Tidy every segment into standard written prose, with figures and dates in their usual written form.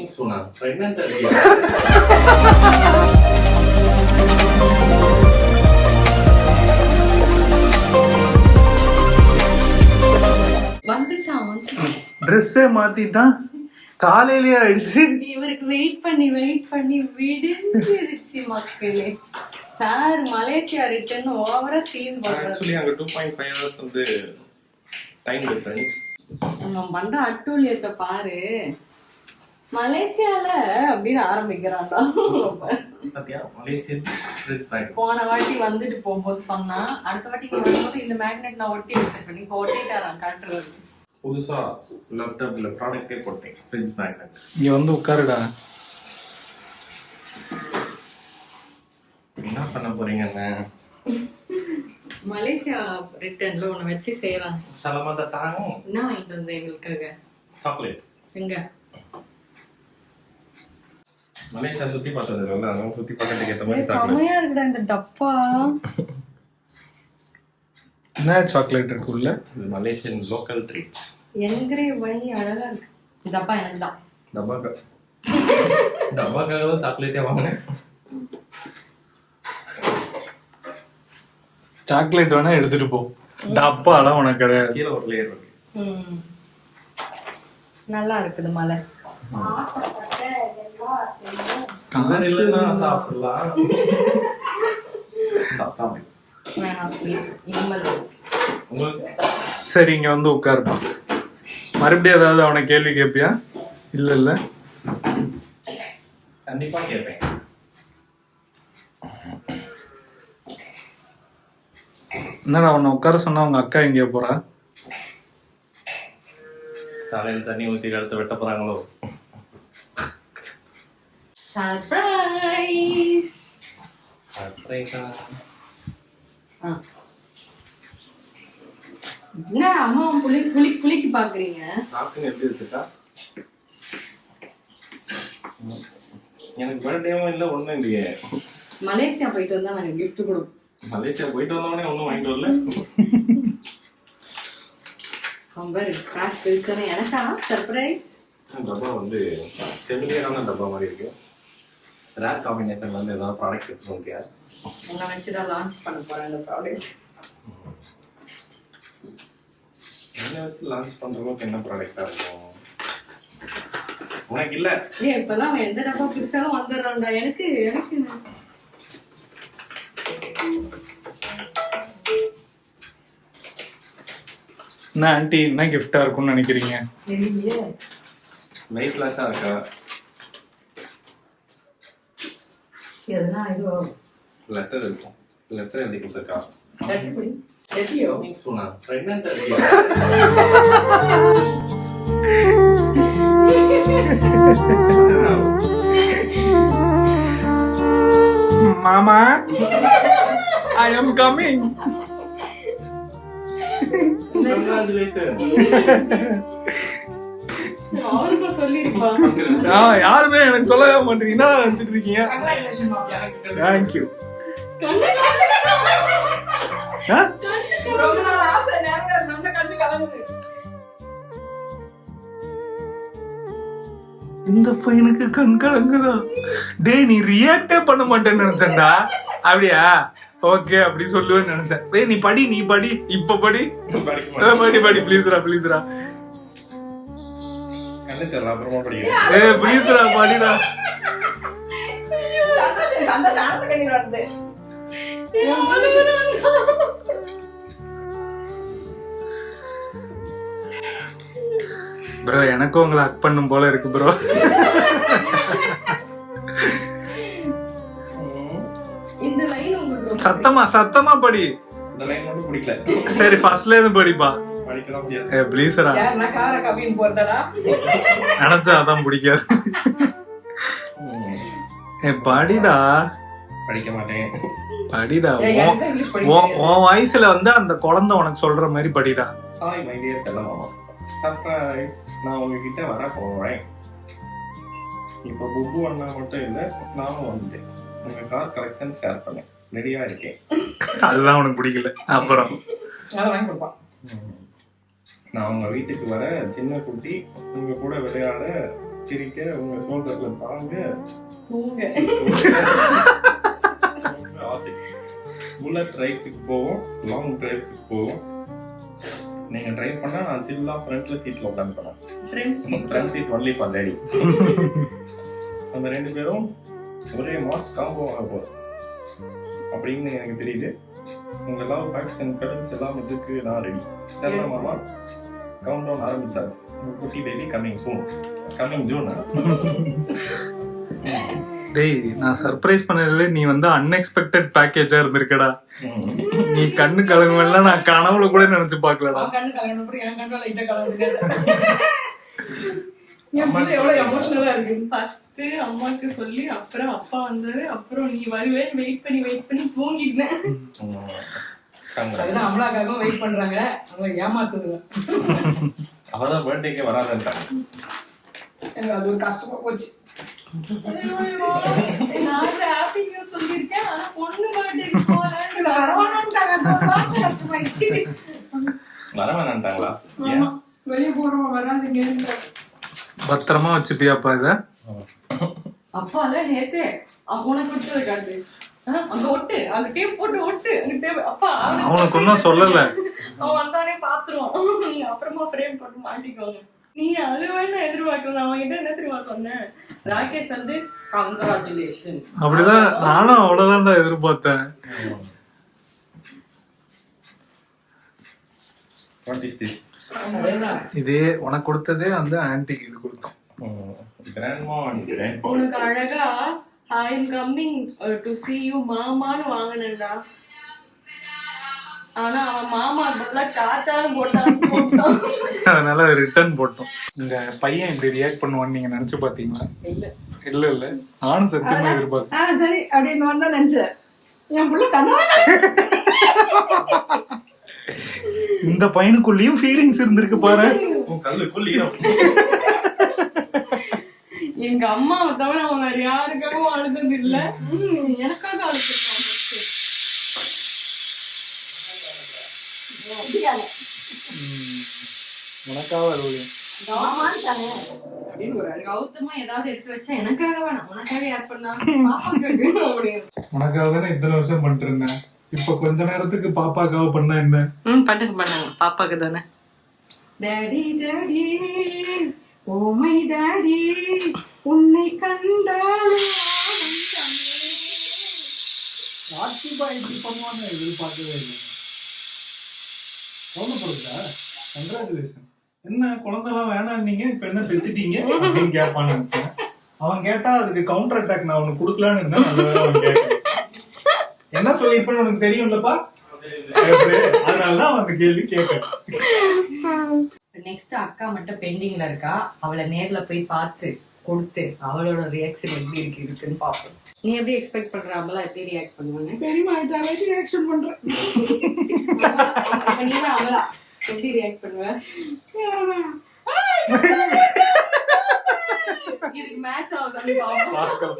Coming சூனா pregnant இருக்கியா? ட்ரெஸ்ஸே மாத்திட்டான், காலையிலேயே ஆயிடுச்சு. இவருக்கு வெயிட் பண்ணி விடுஞ்சிருச்சு மக்களே. சார் மலேசியா ரிட்டர்ன் ஓவரா சீன் பண்றாரு. ஆக்சுவலி அங்க 2.5 hours வந்து டைம் டிஃபரன்ஸ். நம்ம பண்ற அட்டூழியத்தை பாரு. மலேசியால அப்படின்னு ஆரம்பிக்கிறான்டா. போன வாட்டி வந்துட்டு போகும்போது சொன்னா, அடுத்த வாட்டி நீ வரும்போது இந்த மேக்னெட் நான் ஒட்டி வச்சிருக்கேன், இப்போ ஒட்டிட்டாரான் காட்டுறது. புதுசா லேப்டாப்ல ப்ராடக்ட்டே போட்டேன், ஃப்ரிட்ஜ் மேக்னெட். இங்க வந்து உட்காருடா. என்ன பண்ண போறீங்க? மலேசியா ரிட்டர்ன்ல ஒண்ணு வச்சு செய்யலாம். சலமாத தாங்க. என்ன வாங்கிட்டு வந்தேன் எங்களுக்காக? சாக்லேட். எங்க மலேசியா சுத்தி பார்த்தது இல்ல, அதனால சுத்தி பார்க்கறதுக்கு ஏத்த மாதிரி சாக்லேட். செமையா இருக்குடா இந்த டப்பா. என்ன சாக்லேட் இருக்குள்ள? இது மலேசியன் லோக்கல் ட்ரீட். எங்கரே வழி அழகா இருக்கு. இந்த டப்பா எனக்கு தான். டப்பாக்காக தான் சாக்லேட்டே வாங்கினேன். சாக்லேட் வேணா எடுத்துட்டு போ, டப்பாலாம் உனக்கு கிடையாது. கீழே ஒரு லேயர் இருக்கு. நல்லா இருக்குது மலை. சாப்பிடலாம். சரி, இங்க வந்து உட்காருப்பா. மறுபடியும் ஏதாவது அவனை கேள்வி கேட்பியா? இல்ல கண்டிப்பா கேட்பேன். என்னடா அவனை உட்கார சொன்னா உங்க அக்கா எங்கேயா போறா? தலையில தண்ணி ஊத்தி கழுத்து வெட்ட போறாங்களோ? சர்ப்ரைஸ். சர்ப்ரைஸா? என்ன அம்மா குளிக்கு பாக்குறீங்க? நாக்குன்னு எப்படி வச்சுக்கா? எனக்கு பர்த்டேவும் இல்லை, ஒண்ணும் இல்லையே. மலேசியா போயிட்டு வந்தா நாங்க கிஃப்ட் கொடுப்போம். மலேசியா போயிட்டு வந்தவனே ஒன்றும் வாங்கிட்டு வரல. எனக்கா சர்ப்ரைஸ்? டப்பா வந்து செமிலியரான டப்பா மாதிரி இருக்கு. ரேர் காம்பினேஷன்ல வந்து ஏதாவது ப்ராடக்ட் எடுத்து ஓகே. உன்னை வச்சுதான் லான்ச் பண்ண போறேன் இந்த ப்ராடக்ட். என்ன வச்சு லான்ச் பண்றதுக்கு என்ன ப்ராடக்டா இருக்கும் உனக்கு? இல்ல இப்பெல்லாம் எந்த டப்பா பிடிச்சாலும் வந்துடுறான்டா. எனக்கு என்ன ஆன்ட்டி, என்ன கிஃப்டா இருக்கும்னு நினைக்கிறீங்க? வெயிட் லாஸா இருக்கா? லெட்டர் இருக்கும். லெட்டர் எழுதி கொடுத்துருக்கா. சொன்னா பிரெக்னன்ட் இருக்கியா? மாமா, I am coming. யாருமே எனக்கு சொல்லவே மாட்டீங்க. என்ன நினைச்சிட்டு இருக்கீங்க? தேங்க்யூ. இந்த பையனுக்கு கண் கலங்குதா? டேய், நீ ரியாக்டே பண்ண மாட்டேன்னு நினைச்சேன்டா. அப்படியா? ஓகே, அப்படி சொல்லுவேன்னு நினைச்சேன். டேய் நீ படி, இப்ப படி ப்ளீஸ்ரா. அப்புறமா படிக்கிறேன். ப்ளீஸ்ரா படிடா. ப்ரோ, எனக்கும் உங்களை ஹக் பண்ணும் போல இருக்கு ப்ரோ. சத்தமா படி. இந்த லைன் மட்டும் பிடிக்கல. சரி, ஃபர்ஸ்ட்ல இருந்து படிப்பா. படிக்கலாம் முடியாது. ப்ளீஸ்ரா. நினைச்சா அதான் பிடிக்காது. படிடா. படிக்க மாட்டேன். படிடா. உன் வயசுல வந்து அந்த குழந்தை உனக்கு சொல்ற மாதிரி படிடா. ஹாய் மை டியர் செல்லமாமா, சர்ப்ரைஸ், நான் உங்ககிட்ட வர போறேன். இப்போ புப்பு அண்ணா மட்டும் இல்லை, நானும் வந்துட்டேன். உங்க கார் கலெக்ஷன் ஷேர் பண்ணேன், ரெடியா இருக்கேன். அதுதான் உனக்கு பிடிக்கல. அப்புறம் நான் உங்க வீட்டுக்கு வர, சின்ன குட்டி உங்க கூட விளையாட சிரிக்க உங்க ஷோல்டர்ல தாங்க தூங்க. புல்லட் ரைட்ஸுக்கு போவோம், லாங் டிரைவ்ஸுக்கு போவோம். நீங்க டிரைவ் பண்ணா நான் சில்லா ஃப்ரண்ட்ல சீட்ல உட்காந்துப்பேன். Front seat only for lady. அந்த 2 பேரும் ஒரே மாஸ் காம்போ ஆக போகுது அப்படின்னு எனக்கு தெரியுது. உங்க லவ் ஃபேக்ட்ஸ் அண்ட் கலர்ஸ் எல்லாம் இதுக்கு நான் ரெடி. சரிண்ணா மாமா, கவுண்ட் டவுன் ஆரம்பிச்சாச்சு. உங்க குட்டி baby coming soon, coming June. டேய், நான் சர்ப்ரைஸ் பண்ணதுல நீ வந்து அன்எக்ஸ்பெக்டட் பேக்கேஜா இருந்திருக்கடா. நீ கண்ணு கலங்குவெல்லாம் நான் கனவுல கூட நினைச்சு பாக்கலடா. கண்ணு கலங்கணும், என் கண்ணு லைட்டா கலங்குது. என் பிள்ளை எவ்வளவு எமோஷனலா இருக்கு. ஃபர்ஸ்ட் அம்மாக்கு சொல்லி அப்புறம் அப்பா வந்தாரு, அப்புறம் நீ வருவேன் வெயிட் பண்ணி தூங்கிட்டேன். அதுதான் அமலாக்காகவும் வெயிட் பண்றாங்க, அவங்க ஏமாத்துது. அவதான் பர்த்டேக்கே வராதுன்ட்டாங்க. எனக்கு அது ஒரு கஷ்டமா போச்சு. நான் ஹாப்பி நியூஸ் சொல்லிருக்கேன், ஆனா பொண்ணு பர்த்டேக்கு போறேன்னு வரவேணான்ட்டாங்களா? வெளியே போறோம் வராதுங்க. பத்திரமா வச்சுப்பியாப்பா இத? அப்பா இல்ல நேத்து உனக்கு விட்டு காட்டு அங்க ஒட்டு, அங்க டேப் போட்டு ஒட்டு, அங்க டேப். அப்பா அவனுக்கு ஒன்னும் சொல்லல. அவன் வந்தானே பாத்துருவான், அப்புறமா ஃப்ரேம் போட்டு மாட்டிக்கோங்க. நீ அழுவேன்னு எதிர்பார்க்கல. அவன் கிட்ட என்ன தெரியுமா சொன்னேன், ராகேஷ் வந்து கங்க்ராச்சுலேஷன் அப்படிதான் நானும் அவ்வளவுதான்டா எதிர்பார்த்தேன். What is this? இதே உனக்கு கொடுத்ததே வந்து ஆன்டிக்கு இது கொடுத்தோம். Grandma and grandpa. உனக்கு அழகா I am coming to see you மாமான்னு வாங்கினேன்டா. ஆனா அவன் மாமா பதிலா சாச்சாலும் போட்டான். அதனால ரிட்டர்ன் போட்டோம். இந்த பையன் இப்படி ரியாக்ட் பண்ணுவான்னு நீங்க நினைச்சு பாத்தீங்களா? இல்ல நானும் சத்தியமா எதிர்பார்த்தேன். சரி அப்படின்னு வந்தா நினைச்சேன் என் புள்ள கண்ணா. இந்த பையனுக்குள்ளயும் ஃபீலிங்ஸ் இருந்திருக்கு பாரு. எங்க அம்மாவை தவிர அவன் வேற யாருக்காகவும் அழுதது இல்ல, எனக்காக அழுதுருக்கான். உனக்காக அழுவலையும் கௌதமா ஏதாவது எடுத்து வச்சா எனக்காக வேணாம், உனக்காக யார் பண்ணா உனக்காக தானே இத்தனை வருஷம் பண்ணிட்டு இருந்தேன். இப்ப கொஞ்ச நேரத்துக்கு பாப்பாக்காக பண்ணா என்ன? பண்ணாங்க பாப்பாக்கு தானே. Daddy daddy oh my daddy உன்னை கண்டால் பண்ணுவாங்க எதிர்பார்க்கவே இல்லை. கங்க்ராச்சுலேஷன். என்ன குழந்தைலாம் வேணாம் நீங்க இப்ப என்ன பெத்துட்டீங்க அப்படின்னு கேட்பான்னு நினைச்சேன். அவன் கேட்டா அதுக்கு கவுண்டர் அட்டாக் நான் உனக்கு கொடுக்கலான்னு இருந்தேன். அவன் கேட்க என்ன சொல்லிருப்பேன்னு உனக்கு தெரியும்லப்பா, அதனாலதான் அவன் அந்த கேள்வி கேட்க. நெக்ஸ்ட் அக்கா மட்டும் பெண்டிங்ல இருக்கா, அவளை நேர்ல போய் பார்த்து கொடுத்து அவளோட ரியாக்ஷன் எப்படி இருக்குன்னு பாப்போம். நீ எப்படி எக்ஸ்பெக்ட் பண்ற அவளா எப்படி ரியாக்ட் பண்ணுவாங்க? பெரியமா ரியாக்ஷன் பண்ற அவளா எப்படி ரியாக்ட் பண்ணுவ? இதுக்கு மேட்ச் ஆகுதான்னு பாப்போம்.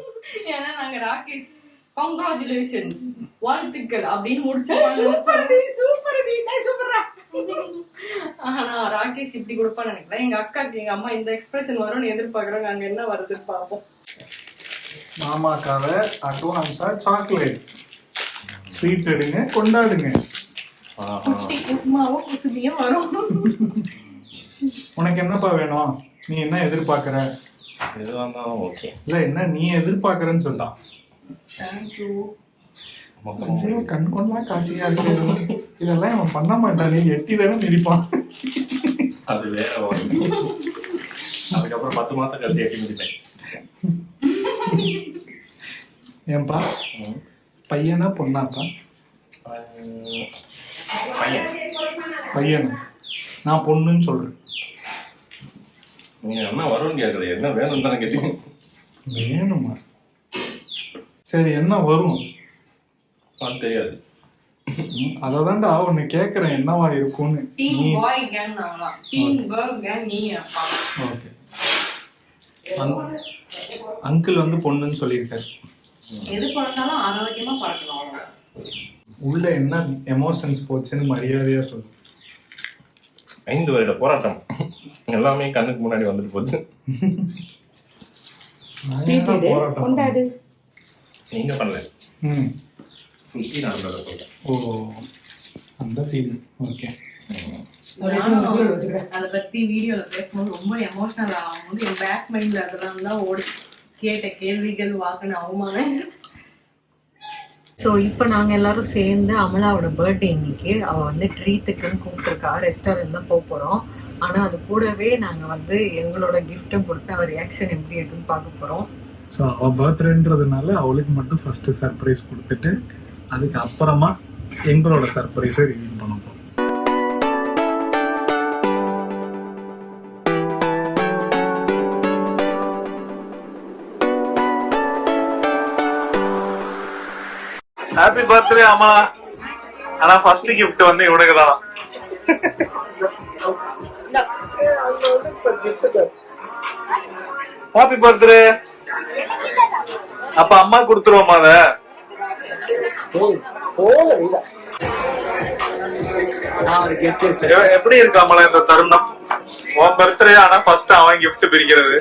ஏன்னா நாங்க ராகேஷ் கங்க்ராச்சுலேஷன்ஸ் வாழ்த்துக்கள் அப்படின்னு ஆனா ராகேஷ் இப்படி கொடுப்பான்னு நினைக்கிறேன். எங்க அக்காக்கு எங்க அம்மா இந்த எக்ஸ்பிரஷன் வரும்னு எதிர்பார்க்கறோம். அங்க என்ன வருதுன்னு பார்ப்போம். மாமாக்காக அட்வான்ஸா சாக்லேட் ஸ்வீட் எடுங்க, கொண்டாடுங்க. குசுமாவும் குசுமியும் வரும். உனக்கு என்னப்பா வேணும்? நீ என்ன எதிர்பார்க்கற? ஓகே இல்ல என்ன நீ எதிர்பார்க்கறன்னு சொல்லிட்டான். கண் கொண்டா காட்சியா இருக்கு. இதெல்லாம் அவன் பண்ண மாட்டான், நீ எட்டி தானே மிதிப்பான். அது வேற. அதுக்கப்புறம் 10 மாசம் கழிச்சு எட்டி மிதிப்பேன். ஏன்பா பையனா பொண்ணாப்பா? பையன். நான் பொண்ணுன்னு சொல்றேன். நீங்க என்ன வரும்னு கேக்குறது, என்ன வேணும் தானே கேட்டீங்க. வேணுமா? சரி என்ன வரும் தெரியாது. அததான்டா உன்னை கேக்குறேன் என்னவா இருக்கும்னு. அங்கிள் வந்து பொண்ணுன்னு சொல்லியிருக்காரு. எது பிறந்தாலும் ஆரோக்கியமா பார்க்கணும். உள்ள என்ன எமோஷன்ஸ் போச்சுன்னு மரியாதையா சொல்லு. 5 வருட போராட்டம் எல்லாமே கண்ணுக்கு முன்னாடி வந்துட்டு போச்சு. கொண்டாடு. நீங்க பண்ணல. ம். சுத்தி நான் சொல்றேன். ஓ, அந்த ஃபீல். ஓகே. அதை பத்தி வீடியோல பேசும்போது ரொம்ப எமோஷனல் ஆகும்போது என் பேக் மைண்ட்ல அதெல்லாம் தான் ஓடி கேட்ட கேள்விகள் வாக்குன அவமானம். ஸோ இப்போ நாங்கள் எல்லாரும் சேர்ந்து அமலாவோட பர்த்டே இன்னைக்கு அவள் வந்து ட்ரீட்டுக்குன்னு கூப்பிட்டுருக்கா. ரெஸ்டாரண்ட் தான் போக போகிறோம். ஆனால் அது கூடவே நாங்கள் வந்து எங்களோட கிஃப்ட்டும் கொடுத்து அவள் ரியாக்ஷன் எப்படி இருக்குன்னு பார்க்க போகிறோம். ஸோ அவள் பர்த்டேன்றதுனால அவளுக்கு மட்டும் ஃபர்ஸ்ட் சர்ப்ரைஸ் கொடுத்துட்டு அதுக்கு அப்புறமா எங்களோட சர்ப்ரைஸை ரிவீல் பண்ண போகிறோம். ஹாப்பி பர்த்டே அம்மா. ஆனா ஃபர்ஸ்ட் கிஃப்ட் வந்து இவனுக்கு தான். Happy birthday. அப்ப அம்மா கொடுத்துருவோமா அத? எப்படி இருக்கு அம்மா இந்த தருணம்? உன் பர்த்டே ஆனா ஃபர்ஸ்ட் அவன் கிஃப்ட் பிரிக்கிறது.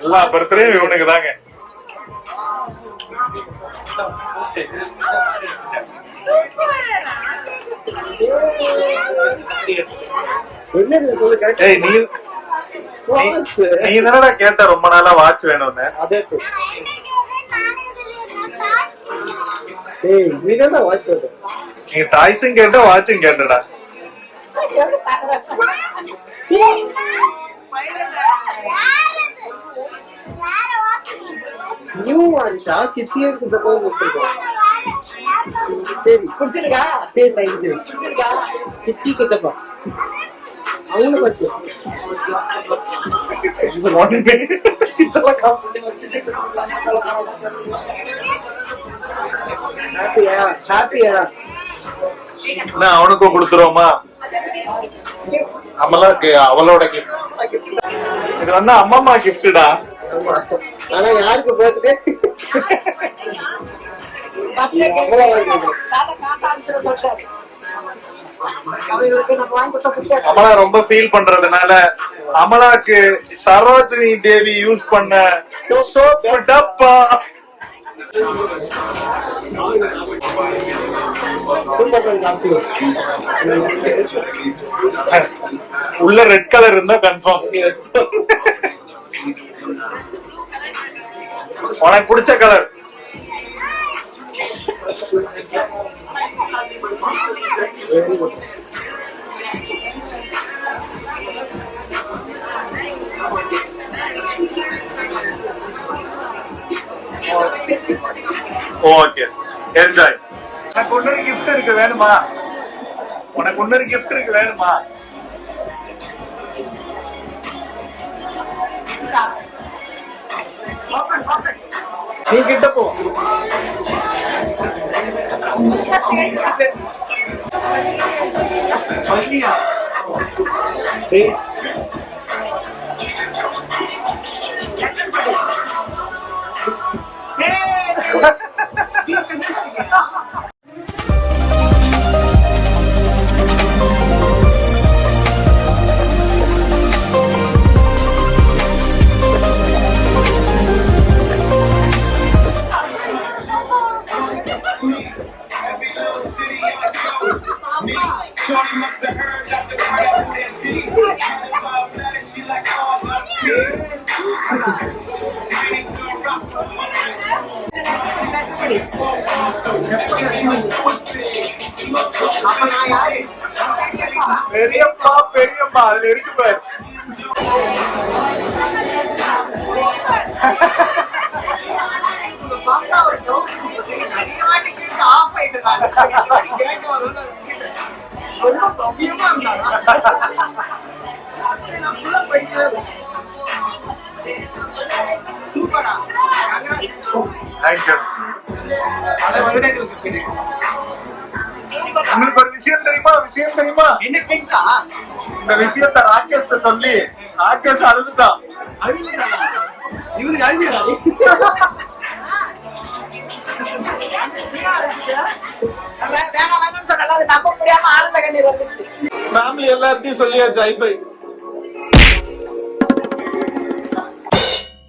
எல்லா பர்த்டேயும் இவனுக்கு தாங்க. நீ என்னடா கேட்ட ரொம்ப நாளா வாட்ச் வேணும்னு? நீ டாய்ஸும் கேட்ட வாட்சும் கேட்டடா. நியூ வாட்சா சித்தியே கிட்ட போய் கொடுத்துருக்கோம். சரி குடிச்சிருக்கா? சரி தேங்க்யூ. சித்தி கிட்டப்பா அவங்க பஸ் ஹாப்பியா? ஹாப்பியா? அவனுக்கும் கொடுத்துருவோமா? அம்மலாக்கு அவளோட கிஃப்ட். இது வந்து அம்மம்மா கிஃப்டா. ஆனா யாருக்கு பர்த்டே? அமலா ரொம்ப ஃபீல் பண்றதுனால அமலாக்கு சரோஜினி தேவி யூஸ் பண்ண சோப்பு டப்பா. உள்ள ரெட் கலர் இருந்தா கன்ஃபார்ம். உனக்கு பிடிச்ச கலர். Okay, enjoy. உனக்கு இன்னொரு கிஃப்ட் இருக்கு வேணுமா? உனக்கு இன்னொரு கிஃப்ட் இருக்கு வேணுமா? நீ கிட்ட போ. சொல்லியா? பெரியப்பா பெரியம்மா அதுல இருக்கு பாரு. உங்களுக்கு ஒரு விஷயம் தெரியுமா? விஷயம் தெரியுமா? இந்த விஷயத்த ராகேஷ் சொல்லி ராகேஷ் அழுதுதான். இவருக்கு அழுதுடா. ஃபேமிலி எல்லாத்தையும் சொல்லியாச்சு. ஐபை